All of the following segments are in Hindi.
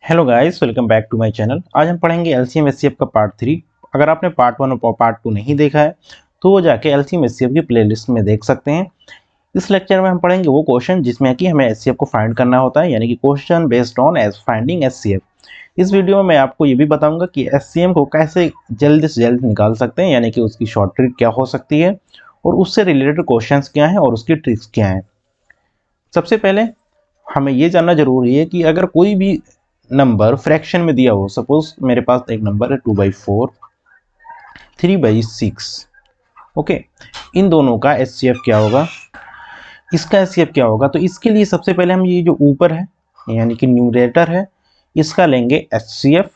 Hello guys, welcome back to my channel. आज हम पढ़ेंगे एलसीएम एचसीएफ का पार्ट 3। अगर आपने पार्ट 1 और पार्ट 2 नहीं देखा है तो वो जाके एलसीएम एचसीएफ की प्लेलिस्ट में देख सकते हैं। इस लेक्चर में हम पढ़ेंगे वो क्वेश्चन जिसमें कि हमें एचसीएफ को फाइंड करना होता है, यानी कि question based on as finding HCF. इस वीडियो में मैं आपको ये भी बताऊंगा कि एचसीएम को कैसे जल्द से जल्द निकाल सकते हैं, यानी कि उसकी शॉर्ट ट्रिक क्या हो सकती है और उससे रिलेटेड क्वेश्चन क्या हैं और उसकी ट्रिक्स क्या हैं। सबसे पहले हमें ये जानना जरूरी है कि अगर कोई भी नंबर फ्रैक्शन में दिया हो, सपोज मेरे पास एक नंबर है 2/4, 3/6। ओके, इन दोनों का एचसीएफ क्या होगा, इसका एचसीएफ क्या होगा। तो इसके लिए सबसे पहले हम ये जो ऊपर है यानी कि न्यूमरेटर है, इसका लेंगे एचसीएफ,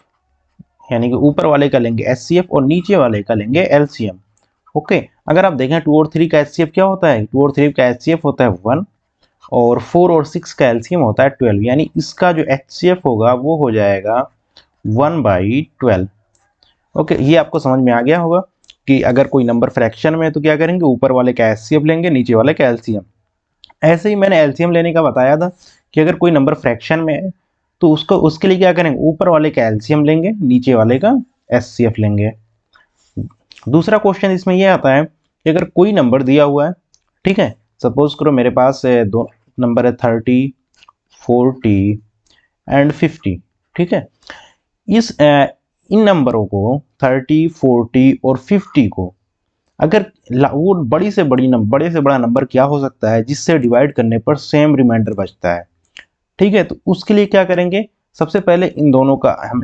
यानी कि ऊपर वाले का लेंगे एचसीएफ और नीचे वाले का लेंगे एलसीएम। ओके, अगर आप देखें 2 और 3 का एचसीएफ क्या होता है, 2 और 3 का एचसीएफ होता है 1 और 4 और 6 का एलसीएम होता है 12, यानी इसका जो एचसीएफ होगा वो हो जाएगा 1/12। ओके, ये आपको समझ में आ गया होगा कि अगर कोई नंबर फ्रैक्शन में है तो क्या करेंगे, ऊपर वाले का एचसीएफ लेंगे, नीचे वाले का एलसीएम। ऐसे ही मैंने एलसीएम लेने का बताया था कि अगर कोई नंबर फ्रैक्शन में है तो उसको उसके लिए क्या करेंगे, ऊपर वाले का एलसीएम लेंगे, नीचे वाले का एचसीएफ लेंगे। दूसरा क्वेश्चन इसमें यह आता है कि अगर कोई नंबर दिया हुआ है, ठीक है, सपोज करो मेरे पास दो नंबर है 30, 40 एंड 50, ठीक है। इन नंबरों को 30, 40 और 50 को अगर वो बड़े से बड़ा नंबर क्या हो सकता है जिससे डिवाइड करने पर सेम रिमाइंडर बचता है, ठीक है। तो उसके लिए क्या करेंगे, सबसे पहले इन दोनों का हम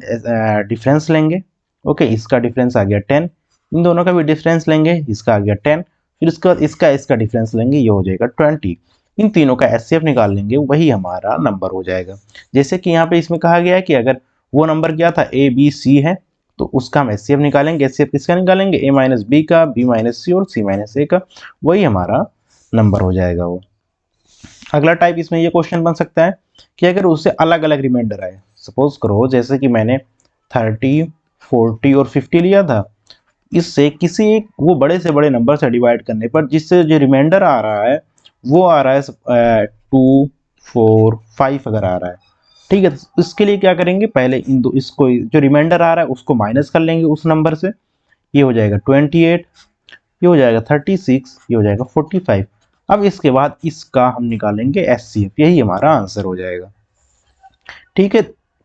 डिफरेंस लेंगे। ओके, इसका डिफरेंस आ गया 10, इन दोनों का भी डिफरेंस लेंगे, इसका आ गया 10, फिर इसके बाद इसका डिफरेंस लेंगे, ये हो जाएगा 20। इन तीनों का एचसीएफ निकाल लेंगे, वही हमारा नंबर हो जाएगा। जैसे कि यहाँ पे इसमें कहा गया है कि अगर वो नंबर क्या था ए बी सी है तो उसका हम एचसीएफ निकालेंगे। एचसीएफ किसका निकालेंगे, ए माइनस बी का, बी माइनस सी और सी माइनस ए का, वही हमारा नंबर हो जाएगा वो। अगला टाइप इसमें ये क्वेश्चन बन सकता है कि अगर उससे अलग अलग रिमाइंडर आए, सपोज करो जैसे कि मैंने 30, 40 और 50 लिया था, इससे किसी एक वो बड़े से बड़े नंबर से डिवाइड करने पर जिससे जो रिमाइंडर आ रहा है वो आ रहा है 2, 4, 5 अगर आ रहा है, ठीक है। तो इसके लिए क्या करेंगे, पहले इन दो इसको जो रिमाइंडर आ रहा है उसको माइनस कर लेंगे उस नंबर से, ये हो जाएगा 28, ये हो जाएगा 36, ये हो जाएगा 45। अब इसके बाद इसका हम निकालेंगे एचसीएफ, यही हमारा आंसर हो जाएगा, ठीक है।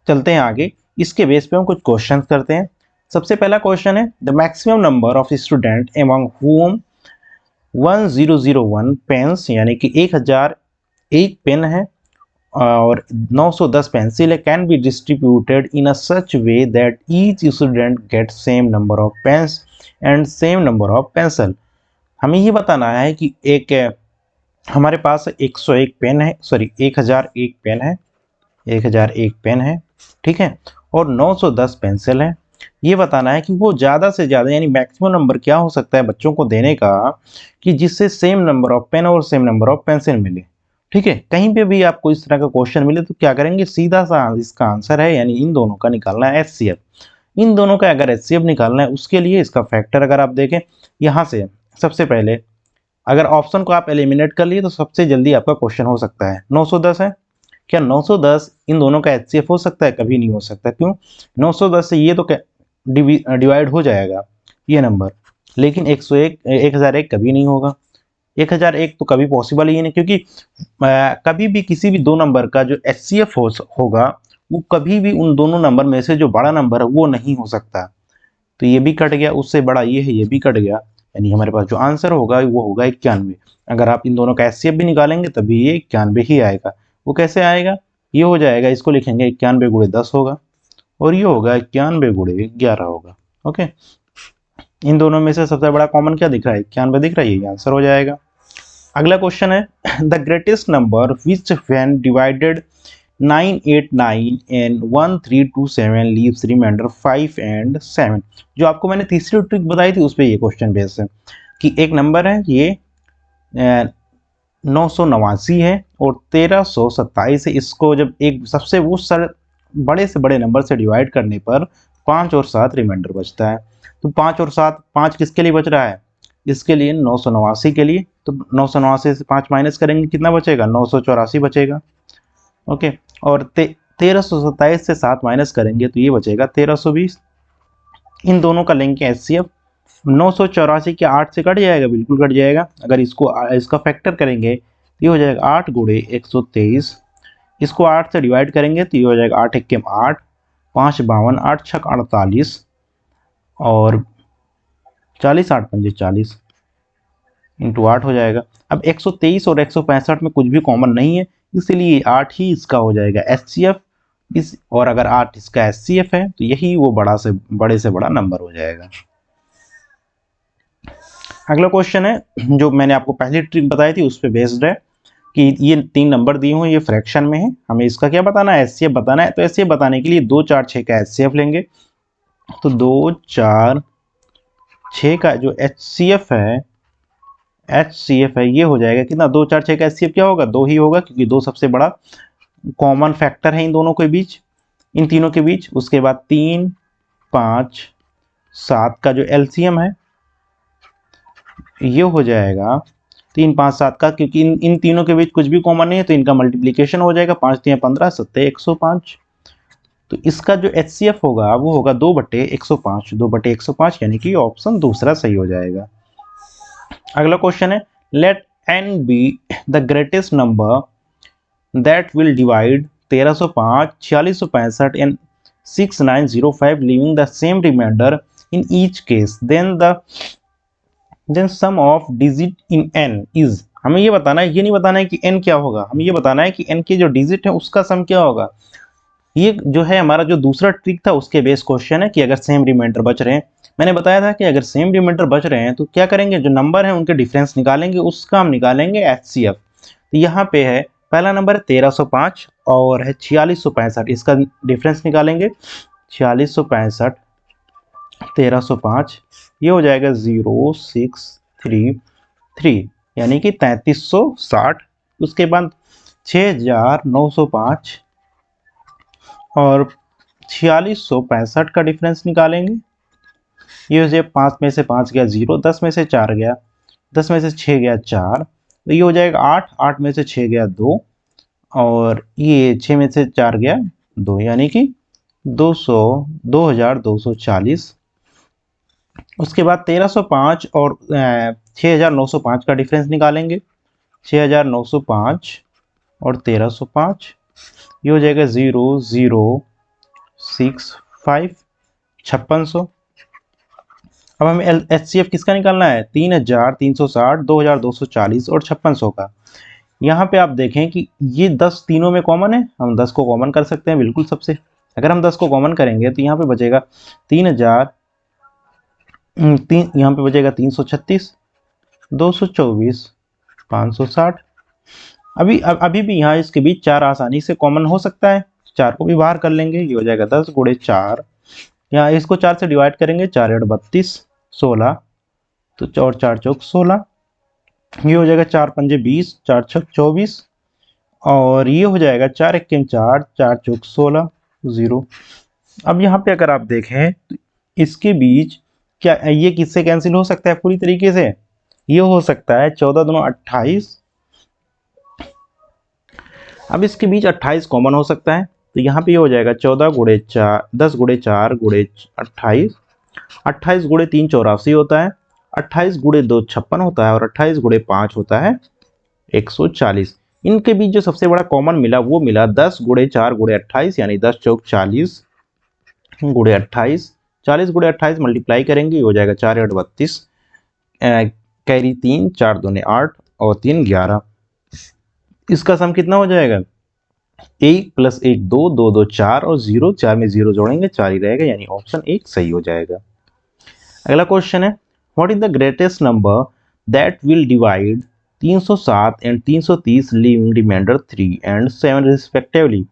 चलते हैं आगे, इसके बेस पे हम कुछ क्वेश्चन करते हैं। सबसे पहला क्वेश्चन है, the maximum number of student among हुम 1001 पेन्स, यानी कि 1001 पेन है और 910 पेंसिल है, can be distributed in a such way that each student get same number of pens and same number of pencil. हमें ये बताना है कि एक हमारे पास 101 पेन है, सॉरी 1001 पेन है, 1001 पेन है, ठीक है, और 910 पेंसिल है। ये बताना है कि वो ज़्यादा से ज़्यादा यानी मैक्सिमम नंबर क्या हो सकता है बच्चों को देने का कि जिससे सेम नंबर ऑफ पेन और सेम नंबर ऑफ पेंसिल मिले, ठीक है। कहीं पे भी आपको इस तरह का क्वेश्चन मिले तो क्या करेंगे, सीधा सा इसका आंसर है, यानी इन दोनों का निकालना है एचसीएफ। इन दोनों का अगर एचसीएफ निकालना है उसके लिए इसका फैक्टर अगर आप देखें यहाँ से, सबसे पहले अगर ऑप्शन को आप एलिमिनेट कर लिए तो सबसे जल्दी आपका क्वेश्चन हो सकता है। 910 है, क्या 910 इन दोनों का एचसीएफ हो सकता है, कभी नहीं हो सकता। क्यों, 910 से ये तो डिवाइड हो जाएगा ये नंबर, लेकिन 101 1001 कभी नहीं होगा। 1001 तो कभी पॉसिबल ही नहीं, क्योंकि कभी भी किसी भी दो नंबर का जो एचसीएफ होगा वो कभी भी उन दोनों नंबर में से जो बड़ा नंबर है वो नहीं हो सकता। तो ये भी कट गया, उससे बड़ा ये है, ये भी कट गया, यानी हमारे पास जो आंसर होगा वो होगा 91। अगर आप इन दोनों का एचसीएफ भी निकालेंगे तभी ये 91 ही आएगा। वो कैसे आएगा, ये हो जाएगा, इसको लिखेंगे 91 गुणे 10 होगा और ये होगा 91 गुणे 11 होगा। ओके, इन दोनों में से सबसे बड़ा कॉमन क्या दिख रहा है, 91 दिख रहा है, ये आंसर हो जाएगा। अगला क्वेश्चन है, the greatest number which when divided 989 and 1327 leaves remainder 5 and 7। जो आपको मैंने तीसरी ट्रिक बताई थी उस पर ये क्वेश्चन बेस है कि एक नंबर है ये 989 है और 1327 है, इसको जब एक सबसे वो बड़े से बड़े नंबर से डिवाइड करने पर 5 और 7 रिमाइंडर बचता है। तो 5 और 7, 5 किसके लिए बच रहा है, इसके लिए 989 के लिए। तो 989 से 5 माइनस करेंगे कितना बचेगा, 984 बचेगा। ओके, और 1327 से 7 माइनस करेंगे तो ये बचेगा 1320। इन दोनों का लेंगे एचसीएफ। 984 के 8 से कट जाएगा, बिल्कुल कट जाएगा। अगर इसका फैक्टर करेंगे तो ये हो जाएगा 8 गुणे 123। इसको 8 से डिवाइड करेंगे तो ये हो जाएगा 8 एक्के 8, 5 52, 8 छक 48 और 40 8 पंजे 40 इंटू 8 हो जाएगा। अब 123 और 165 में कुछ भी कॉमन नहीं है, इसलिए 8 ही इसका हो जाएगा एचसीएफ। और अगर 8 इसका एचसीएफ है तो यही वो बड़े से बड़ा नंबर हो जाएगा। अगला क्वेश्चन है जो मैंने आपको पहली ट्रिक बताई थी उस पर बेस्ड है कि ये 3 नंबर दिए हुए, ये फ्रैक्शन में है, हमें इसका क्या बताना है, एचसीएफ बताना है। तो एचसीएफ बताने के लिए 2 4 6 का एचसीएफ लेंगे। तो 2 4 6 का जो एचसीएफ है ये हो जाएगा कितना, 2 4 6 का एचसीएफ क्या होगा, 2 ही होगा, क्योंकि 2 सबसे बड़ा कॉमन फैक्टर है इन दोनों के बीच, इन तीनों के बीच। उसके बाद 3 5 7 का जो एलसीएम है ये हो जाएगा 3 5 7 का, क्योंकि इन तीनों के बीच कुछ भी कॉमन नहीं है तो इनका मल्टीप्लिकेशन हो जाएगा, 5 3 15 7 105। तो इसका जो एचसीएफ होगा वो होगा 2/105, 2/105, यानी कि ऑप्शन दूसरा सही हो जाएगा। अगला क्वेश्चन है, let n be the greatest number that will divide 1305, 4665 and 6905 leaving the same remainder in each case, then sum of digit in n is। हमें ये बताना है, ये नहीं बताना है कि n क्या होगा, हमें ये बताना है कि n के जो डिजिट है उसका सम क्या होगा। ये जो है हमारा जो दूसरा ट्रिक था उसके बेस क्वेश्चन है कि अगर सेम रिमाइंडर बच रहे हैं, मैंने बताया था कि अगर सेम रिमाइंडर बच रहे हैं तो क्या करेंगे, जो नंबर है उनके डिफरेंस निकालेंगे, उसका हम निकालेंगे एचसीएफ। तो यहाँ पे है पहला नंबर है 1305 और है 4665, इसका डिफरेंस निकालेंगे। 4665 1305 ये हो जाएगा 0633, यानी कि 3360। उसके बाद 6905 और 4665 का डिफरेंस निकालेंगे। ये हो जाए 5 में से 5 गया 0, 10 में से 4 गया, 10 में से 6 गया 4, तो ये हो जाएगा 8, 8 में से 6 गया 2 और ये 6 में से 4 गया 2, यानी कि 2240। उसके बाद 1305 और 6905 का डिफरेंस निकालेंगे। 6905 और 1305 ये हो जाएगा 0065, 5600। अब हमें एचसीएफ किसका निकालना है, 3360, 2240 और 5600 का। यहाँ पे आप देखें कि ये 10 तीनों में कॉमन है, हम 10 को कॉमन कर सकते हैं बिल्कुल सबसे। अगर हम 10 को कॉमन करेंगे तो यहाँ पे बचेगा 3000, यहाँ पे बचेगा 336, 224, 560। अभी भी यहाँ इसके बीच 4 आसानी से कॉमन हो सकता है, 4 को भी बाहर कर लेंगे। ये हो जाएगा 10 गुणे 4, यहाँ इसको 4 से डिवाइड करेंगे, 4 8 32, 16, तो 4 4 चौक 16, ये हो जाएगा 4 पंजे 20, 4 छक 24 और ये हो जाएगा 4 एक्के 4, 4 चौक 16, 0। अब यहाँ पे अगर आप देखें तो इसके बीच क्या ये किससे कैंसिल हो सकता है पूरी तरीके से, ये हो सकता है 14 दूनी 28। अब इसके बीच 28 कॉमन हो सकता है, तो यहाँ पे ये हो जाएगा 14 गुणे 4, 10 गुणे 4 गुणे 28, 28 गुणे 3 84 होता है, 28 गुणे 2 56 होता है और 28 गुणे 5 होता है 140। इनके बीच जो सबसे बड़ा कॉमन मिला वो मिला 10 गुणे 4 गुणे 28, यानी 10 चौक 40 गुणे 28, 40 गुणे 28 मल्टीप्लाई करेंगे, ये हो जाएगा 4 8 32, कैरी 3, 4 दूनी 8 और 3 11। इसका सम कितना हो जाएगा, 1 + 1 2, 2 2 4 और 0, 4 में 0 जोड़ेंगे 4 ही रहेगा, यानी ऑप्शन 1 सही हो जाएगा। अगला क्वेश्चन है, what is the greatest number that will divide 307 and 330 leaving remainder 3 and 7 respectively.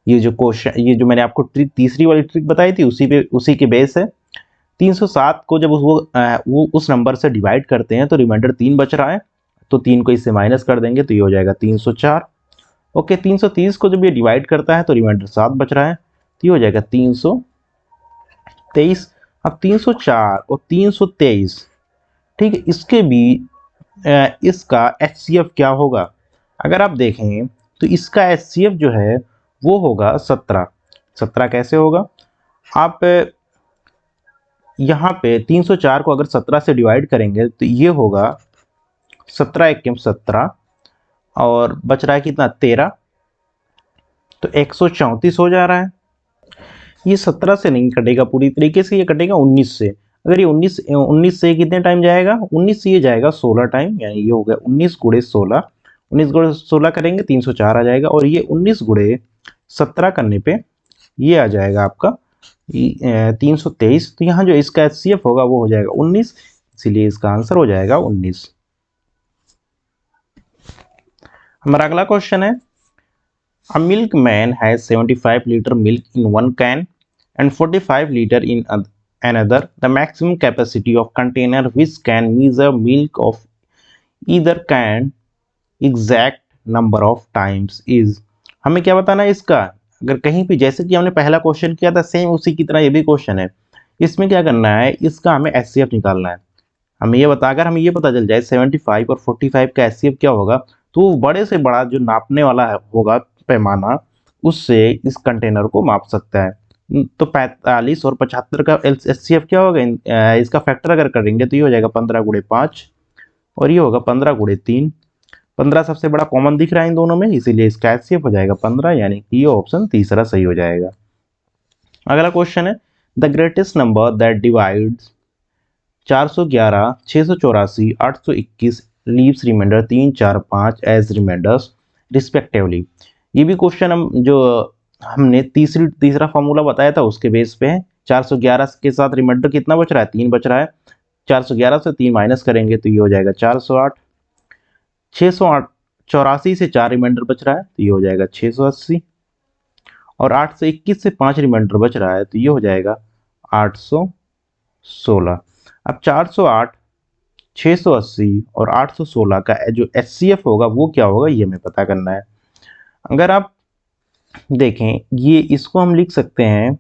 ये जो क्वेश्चन, ये जो मैंने आपको ट्रिक तीसरी वाली ट्रिक बताई थी उसी के बेस है। 307 को जब वो उस नंबर से डिवाइड करते हैं तो रिमाइंडर 3 बच रहा है, तो 3 को इससे माइनस कर देंगे तो ये हो जाएगा 304। ओके, 330 को जब ये डिवाइड करता है तो रिमाइंडर 7 बच रहा है, तो ये हो जाएगा 323। अब 304 और 323, ठीक है, इसके बीच इसका एचसीएफ क्या होगा। अगर आप देखें तो इसका एचसीएफ जो है वो होगा 17। 17 कैसे होगा, आप यहाँ पे 304 को अगर 17 से डिवाइड करेंगे तो ये होगा 17 एकम 17 और बच रहा है कितना 13, तो 134 हो जा रहा है। ये 17 से नहीं कटेगा पूरी तरीके से, ये कटेगा 19 से। अगर ये 19 से कितने टाइम जाएगा, 19 से ये जाएगा 16 टाइम, यानी ये हो गया 19 गुणे 16। 19 गुणे 16 करेंगे 304 आ जाएगा, और ये 19 गुणे 17 करने पे ये आ जाएगा आपका 323। तो यहाँ जो इसका एचसीएफ होगा वो हो जाएगा 19, इसीलिए इसका आंसर हो जाएगा 19। हमारा अगला क्वेश्चन है, A milkman has 75 liter milk in one can and 45 liter in another. The maximum capacity of container which can measure milk of either can exact number of times is। हमें क्या बताना है इसका, अगर कहीं भी जैसे कि हमने पहला क्वेश्चन किया था सेम उसी की तरह ये भी क्वेश्चन है। इसमें क्या करना है, इसका हमें एचसीएफ निकालना है। हमें ये बता, अगर हमें ये पता चल जाए 75 और 45 का एचसीएफ क्या होगा, तो बड़े से बड़ा जो नापने वाला होगा पैमाना, उससे इस कंटेनर को माप सकता है। तो 45 और 75 का एचसीएफ क्या होगा, इसका फैक्टर अगर करेंगे तो ये हो जाएगा 15 गुणे 5 और ये होगा 15 गुणे 3। 15 सबसे बड़ा कॉमन दिख रहा है इन दोनों में, इसीलिए इसका एचसीएफ हो जाएगा 15, यानी कि ये ऑप्शन तीसरा सही हो जाएगा। अगला क्वेश्चन है, the greatest number that divides 411, 684, 821 leaves remainder 3, 4, 5 as remainders respectively. ये भी क्वेश्चन हम जो हमने तीसरा फॉर्मूला बताया था उसके बेस पे है। 411 के साथ रिमाइंडर कितना बच रहा है, 3 बच रहा है। 411 से 3 माइनस करेंगे तो ये हो जाएगा 408। 684 से 4 रिमाइंडर बच रहा है तो ये हो जाएगा 680, और 821 से 5 रिमाइंडर बच रहा है तो ये हो जाएगा 816। अब 408, 680 और 816 का जो एचसीएफ होगा वो क्या होगा, ये हमें पता करना है। अगर आप देखें, ये इसको हम लिख सकते हैं,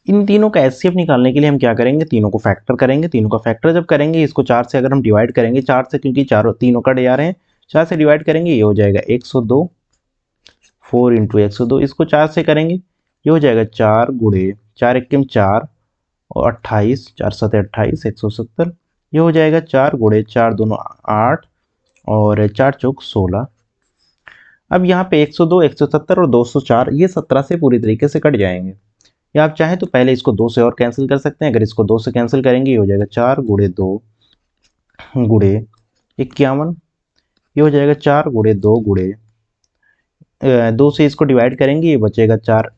इन तीनों का एचसीएफ निकालने के लिए हम क्या करेंगे, तीनों को फैक्टर करेंगे। तीनों का फैक्टर जब करेंगे, इसको 4 से अगर हम डिवाइड करेंगे, 4 से क्योंकि चारों तीनों कट जा रहे हैं, 4 से डिवाइड करेंगे ये हो जाएगा 102। 4 इंटू 102, इसको 4 से करेंगे ये हो जाएगा 4 गुणे 4 एकम 4 और 28, 4 7 28, 170। ये हो जाएगा 4 गुणे 4 दोनों 8 और 4 चौक 16। अब यहाँ पे 102, 170 और 204 ये 17 से पूरी तरीके से कट जाएंगे। या आप चाहें तो पहले इसको 2 से और कैंसिल कर सकते हैं। अगर इसको 2 से कैंसिल करेंगे ये हो जाएगा 4 गुणे 2 गुणे 51। ये हो जाएगा 4 गुणे 2 गुणे 2 से इसको डिवाइड करेंगे ये बचेगा 4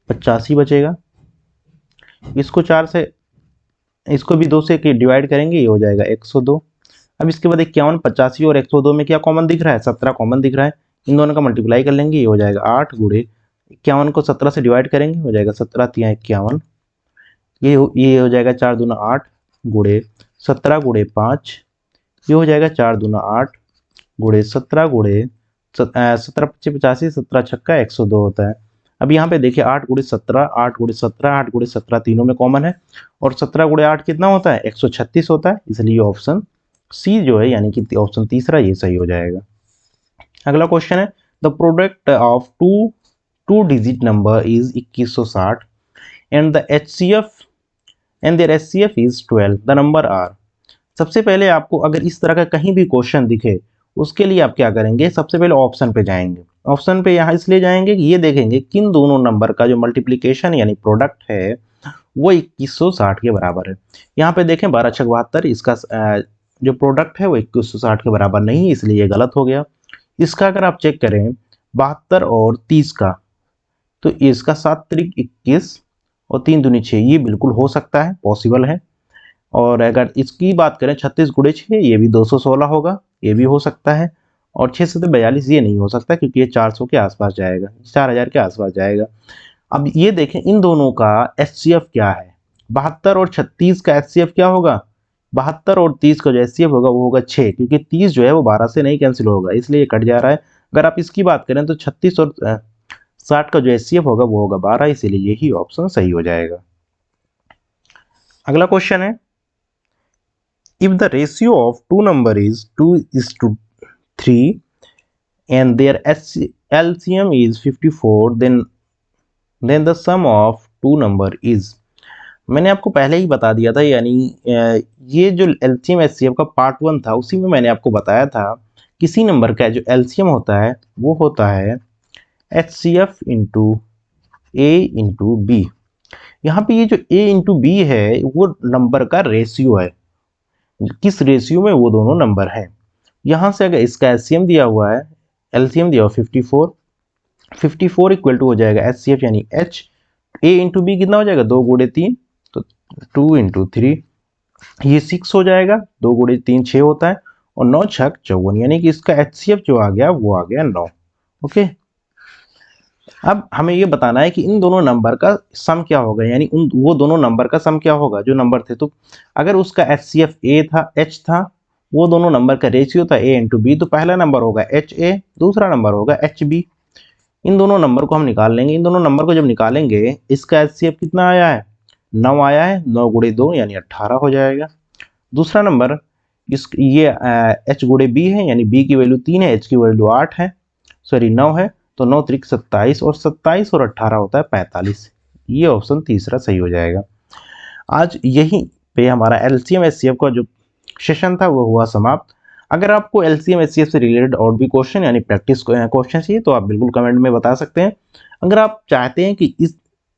85 बचेगा। इसको 4 से, इसको भी 2 से डिवाइड करेंगे ये हो जाएगा 102। अब इसके बाद 51, 85 और 102 में क्या कॉमन दिख रहा है, 17 कॉमन दिख रहा है। इन दोनों का मल्टीप्लाई कर लेंगे ये हो जाएगा 8 गुणे 51 को 17 से डिवाइड करेंगे हो जाएगा 17 तिया 51। ये हो जाएगा 4 दूना 8 गुणे 17 गुणे 5। ये हो जाएगा 4 दूना 8 गुणे 17 गुणे 17 पच्चीस 85, 17 छक्का 102 होता है। अब यहाँ पे देखिए 8 गुणे 17, 8 गुणे 17, 8 गुणे 17 तीनों में कॉमन है, और 17 गुणे 8 कितना होता है, 136 होता है। इसलिए ऑप्शन सी जो है, यानी कि ऑप्शन तीसरा ये सही हो जाएगा। अगला क्वेश्चन है, the product of two digit number is 2160 and the HCF and their HCF is 12, the number are. सबसे पहले आपको अगर इस तरह का कहीं भी क्वेश्चन दिखे, उसके लिए आप क्या करेंगे, सबसे पहले ऑप्शन पे जाएंगे। ऑप्शन पे यहाँ इसलिए जाएंगे कि ये देखेंगे किन दोनों नंबर का जो मल्टीप्लिकेशन यानी प्रोडक्ट है वो 2160 के बराबर है। यहाँ पे देखें 12 छक 72, इसका जो प्रोडक्ट है वो 2160 के बराबर नहीं है, इसलिए ये गलत हो गया। इसका अगर आप चेक करें 72 और 30 का, तो इसका 7 त्रिक 21 और 3 दूनी 6, ये बिल्कुल हो सकता है, पॉसिबल है। और अगर इसकी बात करें 36 गुणे 6, ये भी 216 होगा, ये भी हो सकता है। और 6 से 42 ये नहीं हो सकता क्योंकि ये 400 के आसपास जाएगा, 4000 के आसपास जाएगा। अब ये देखें इन दोनों का एचसीएफ क्या है, 72 और 36 का एचसीएफ क्या होगा, 72 और 30 का जो एचसीएफ होगा वो होगा 6, क्योंकि 30 जो है वो 12 से नहीं कैंसिल होगा, इसलिए ये कट जा रहा है। अगर आप इसकी बात करें तो 36 और 60 का जो एचसीएफ होगा वो होगा 12, इसीलिए यही ऑप्शन सही हो जाएगा। अगला क्वेश्चन है, if the ratio of two number is 2:3 and their LCM is 54, then the sum of two number is। मैंने आपको पहले ही बता दिया था, यानी ये जो LCM HCF का पार्ट 1 था उसी में मैंने आपको बताया था किसी नंबर का जो LCM होता है वो होता है HCF into A into B. यहाँ पे ये जो A इंटू बी है वो नंबर का रेशियो है, किस रेशियो में वो दोनों नंबर हैं। यहाँ से अगर इसका LCM दिया हुआ है, LCM दिया हुआ 54 इक्वल टू हो जाएगा HCF यानी H, A इंटू बी कितना हो जाएगा 2 गुणे 3 तो 2 इंटू 3, ये 6 हो जाएगा, 2 गुणे 3 6 होता है और 9 छक 54, यानी कि इसका HCF जो आ गया वो आ गया 9। ओके, अब हमें ये बताना है कि इन दोनों नंबर का सम क्या होगा, यानी वो दोनों नंबर का सम क्या होगा जो नंबर थे। तो अगर उसका HCF A था, H था, वो दोनों नंबर का रेशियो था A इंटू बी, तो पहला नंबर होगा HA, दूसरा नंबर होगा HB। इन दोनों नंबर को हम निकाल लेंगे। इन दोनों नंबर को जब निकालेंगे इसका HCF कितना आया है 9 आया है, 9 गुणे 2 यानी 18 हो जाएगा। दूसरा नंबर ये H गुणे B है, यानी B की वैल्यू 3 है, H की वैल्यू 8 है, सॉरी 9 है, तो 9 त्रिक 27 और 27 और 18 होता है 45। ये ऑप्शन तीसरा सही हो जाएगा। आज यहीं पे हमारा LCM HCF का जो सेशन था वो हुआ समाप्त। अगर आपको LCM HCF से रिलेटेड और भी क्वेश्चन यानी प्रैक्टिस क्वेश्चन चाहिए तो आप बिल्कुल कमेंट में बता सकते हैं। अगर आप चाहते हैं कि इस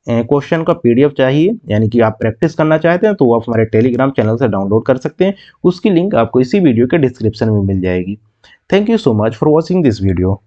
क्वेश्चन का PDF चाहिए यानी कि आप प्रैक्टिस करना चाहते हैं तो वो आप हमारे टेलीग्राम चैनल से डाउनलोड कर सकते हैं। उसकी लिंक आपको इसी वीडियो के डिस्क्रिप्शन में मिल जाएगी। Thank you so much for watching this video.